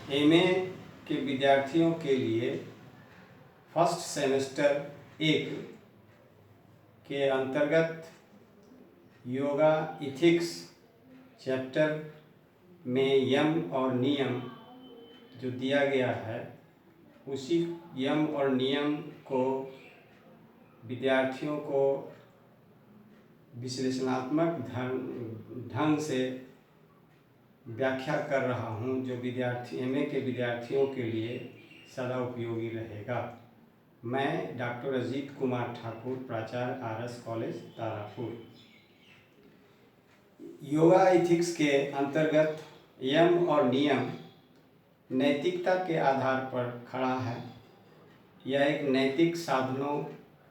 MA के विद्यार्थियों के लिए फर्स्ट सेमेस्टर 1 के अंतर्गत योगा इथिक्स चैप्टर में यम और नियम जो दिया गया है, उसी यम और नियम को विद्यार्थियों को विश्लेषणात्मक ढंग से व्याख्या कर रहा हूं, जो विद्यार्थी एमए के विद्यार्थियों के लिए सदा उपयोगी रहेगा। मैं डॉक्टर अजीत कुमार ठाकुर, प्राचार्य RS college Tarapur. Yoga ethics के अंतर्गत यम और नियम नैतिकता के आधार पर खड़ा है। यह एक नैतिक साधनों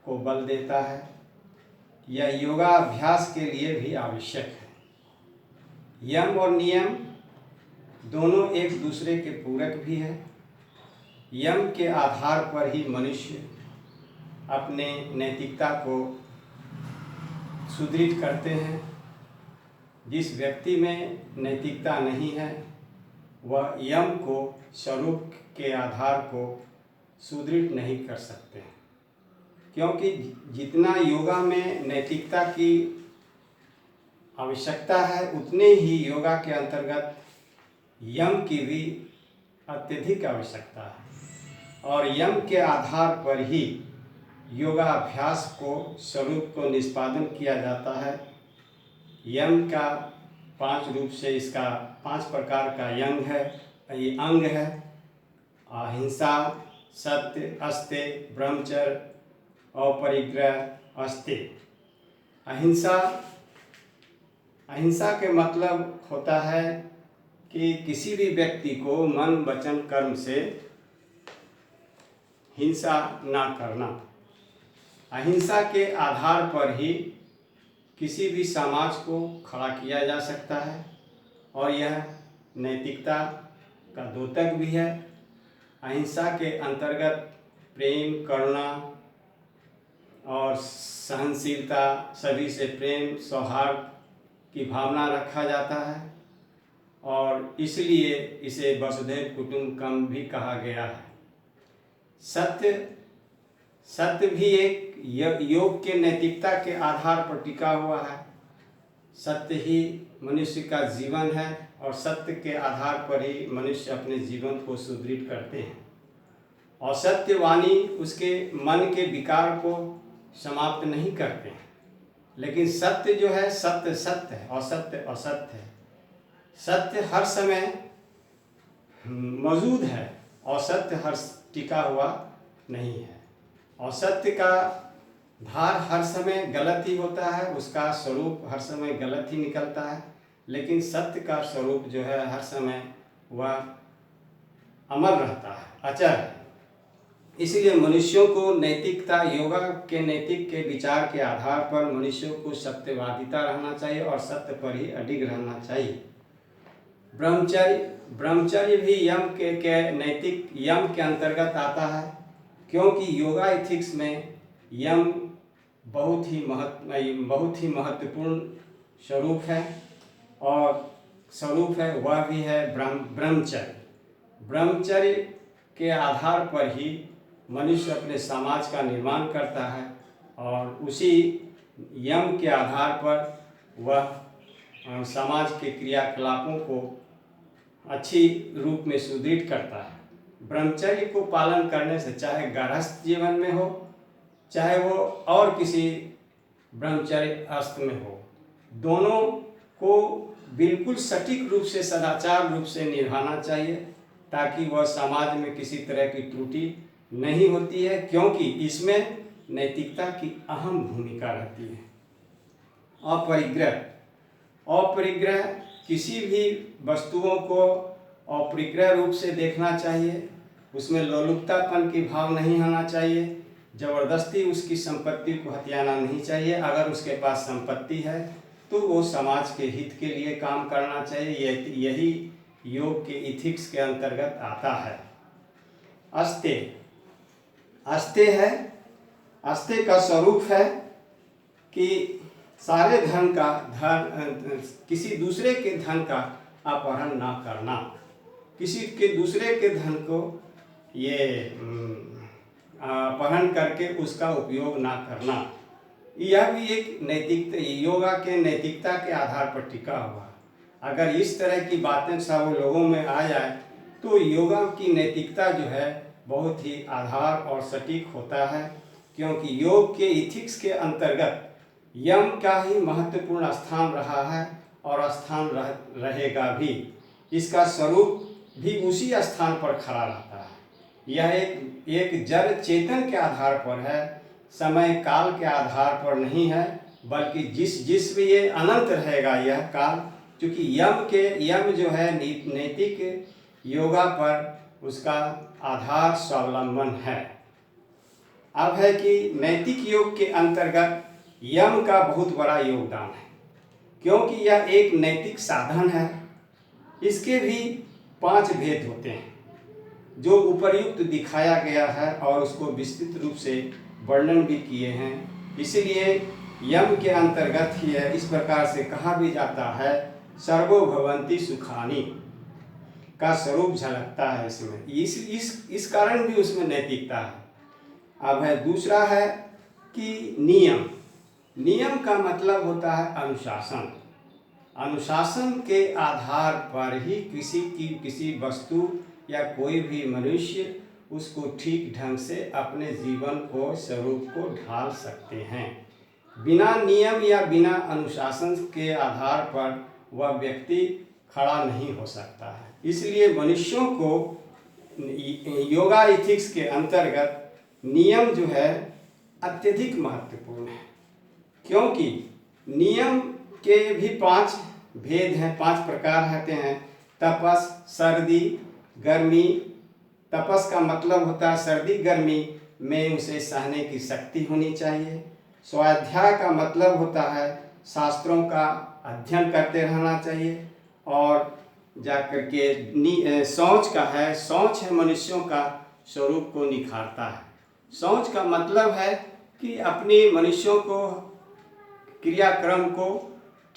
को बल देता है। यह योगा अभ्यास के लिए भी आवश्यक है। यम और नियम दोनों एक दूसरे के पूरक भी हैं। यम के आधार पर ही मनुष्य अपने नैतिकता को सुदृढ़ करते हैं। जिस व्यक्ति में नैतिकता नहीं है, वह यम को स्वरूप के आधार को सुदृढ़ नहीं कर सकते हैं, क्योंकि जितना योगा में नैतिकता की आवश्यकता है, उतने ही योगा के अंतर्गत यम की भी अत्यधिक आवश्यकता है। और यम के आधार पर ही योगा अभ्यास को स्वरूप को निष्पादन किया जाता है। यम का 5 रूप से इसका 5 प्रकार का यंग है, ये अंग है। अहिंसा, सत्य, अस्तेय, ब्रह्मचर्य, अपरिग्रह, अस्तेय। अहिंसा के मतलब होता है कि किसी भी व्यक्ति को मन, वचन, कर्म से हिंसा ना करना। अहिंसा के आधार पर ही किसी भी समाज को खड़ा किया जा सकता है, और यह नैतिकता का द्योतक भी है। अहिंसा के अंतर्गत प्रेम, करुणा और सहनशीलता, सभी से प्रेम, सौहार्द की भावना रखा जाता है, और इसलिए इसे वसुधैव कुटुंबकम भी कहा गया है। सत्य भी एक योग के नैतिकता के आधार पर टिका हुआ है। सत्य ही मनुष्य का जीवन है, और सत्य के आधार पर ही मनुष्य अपने जीवन को सुदृढ़ करते हैं। और सत्यवाणी उसके मन के विकार को समाप्त नहीं करते हैं। लेकिन सत्य जो है, सत्य सत्य है, असत्य असत्य है। सत्य हर समय मौजूद है, असत्य हर टिका हुआ नहीं है। और सत्य का धार हर समय गलत ही होता है, उसका स्वरूप हर समय गलत ही निकलता है। लेकिन सत्य का स्वरूप जो है, हर समय वह अमर रहता है, अचर है। इसलिए मनुष्यों को नैतिकता, योगा के नैतिक के विचार के आधार पर मनुष्यों को सत्यवादिता रहना चाहिए, और सत्य पर ही अडिग रहना चाहिए। ब्रह्मचर्य भी यम के नैतिक यम के अंतर्गत आता है, क्योंकि योगा इथिक्स में यम बहुत ही महत्वपूर्ण स्वरूप है, और स्वरूप है वह भी है ब्रह्मचर्य। ब्रह्मचर्य के आधार पर ही मनुष्य अपने समाज का निर्माण करता है, और उसी यम के आधार पर वह समाज के क्रियाकलापों को अच्छी रूप में सुदृढ़ करता है। ब्रह्मचर्य को पालन करने से, चाहे गृहस्थ जीवन में हो, चाहे वो और किसी ब्रह्मचर्य अस्त में हो, दोनों को बिल्कुल सटीक रूप से, सदाचार रूप से निभाना चाहिए, ताकि वह समाज में किसी तरह की त्रुटि नहीं होती है, क्योंकि इसमें नैतिकता की अहम भूमिका रहती है। अपरिग्रह किसी भी वस्तुओं को अपरिग्रह रूप से देखना चाहिए। उसमें लोलुपतापन की भाव नहीं होना चाहिए। जबरदस्ती उसकी संपत्ति को हथियाना नहीं चाहिए। अगर उसके पास संपत्ति है तो वो समाज के हित के लिए काम करना चाहिए। यही योग के इथिक्स के अंतर्गत आता है। अस्तेय का स्वरूप है कि सारे किसी दूसरे के धन का अपहरण ना करना। किसी के दूसरे के धन को ये अपहरण करके उसका उपयोग ना करना, यह भी एक नैतिकता, योगा के नैतिकता के आधार पर टिका हुआ। अगर इस तरह की बातें सब लोगों में आ जाए तो योगा की नैतिकता जो है बहुत ही आधार और सटीक होता है, क्योंकि योग के इथिक्स के अंतर्गत यम का ही महत्वपूर्ण स्थान रहा है और स्थान रहेगा भी। इसका स्वरूप भी उसी स्थान पर खड़ा रहता है। यह एक जड़ चेतन के आधार पर है, समय काल के आधार पर नहीं है, बल्कि जिस भी ये अनंत रहेगा यह काल, क्योंकि यम जो है नैतिक योगा पर उसका आधार स्वावलंबन है। अब है कि नैतिक योग के अंतर्गत यम का बहुत बड़ा योगदान है, क्योंकि यह एक नैतिक साधन है। इसके भी 5 भेद होते हैं जो उपर्युक्त दिखाया गया है और उसको विस्तृत रूप से वर्णन भी किए हैं। इसलिए यम के अंतर्गत ही है, इस प्रकार से कहा भी जाता है सर्वो भवन्ति सुखानि का स्वरूप झलकता है इसमें। इस कारण भी उसमें नैतिकता है। अब है दूसरा है कि नियम का मतलब होता है अनुशासन। अनुशासन के आधार पर ही किसी वस्तु या कोई भी मनुष्य उसको ठीक ढंग से अपने जीवन को स्वरूप को ढाल सकते हैं। बिना नियम या बिना अनुशासन के आधार पर वह व्यक्ति खड़ा नहीं हो सकता है। इसलिए मनुष्यों को योगा इथिक्स के अंतर्गत नियम जो है अत्यधिक महत्वपूर्ण है, क्योंकि नियम के भी 5 भेद हैं, 5 प्रकार होते हैं। तपस, सर्दी, गर्मी। तपस का मतलब होता है सर्दी गर्मी में उसे सहने की शक्ति होनी चाहिए। स्वाध्याय का मतलब होता है शास्त्रों का अध्ययन करते रहना चाहिए। और जाकर के शौच है मनुष्यों का स्वरूप को निखारता है। शौच का मतलब है कि अपनी मनुष्यों को क्रियाक्रम को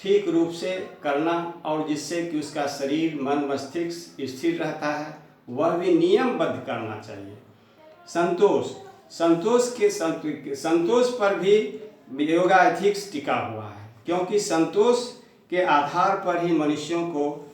ठीक रूप से करना, और जिससे कि उसका शरीर मन मस्तिष्क स्थिर रहता है, वह भी नियमबद्ध करना चाहिए। संतोष पर भी योगा एथिक्स टिका हुआ है, क्योंकि संतोष के आधार पर ही मनुष्यों को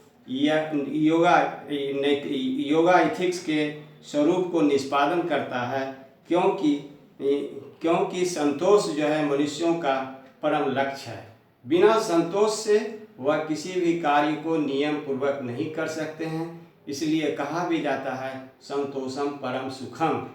योगा एथिक्स के स्वरूप को निष्पादन करता है, क्योंकि संतोष जो है मनुष्यों का परम लक्ष्य है। बिना संतोष से वह किसी भी कार्य को नियम पूर्वक नहीं कर सकते हैं। इसलिए कहा भी जाता है संतोषम परम सुखम।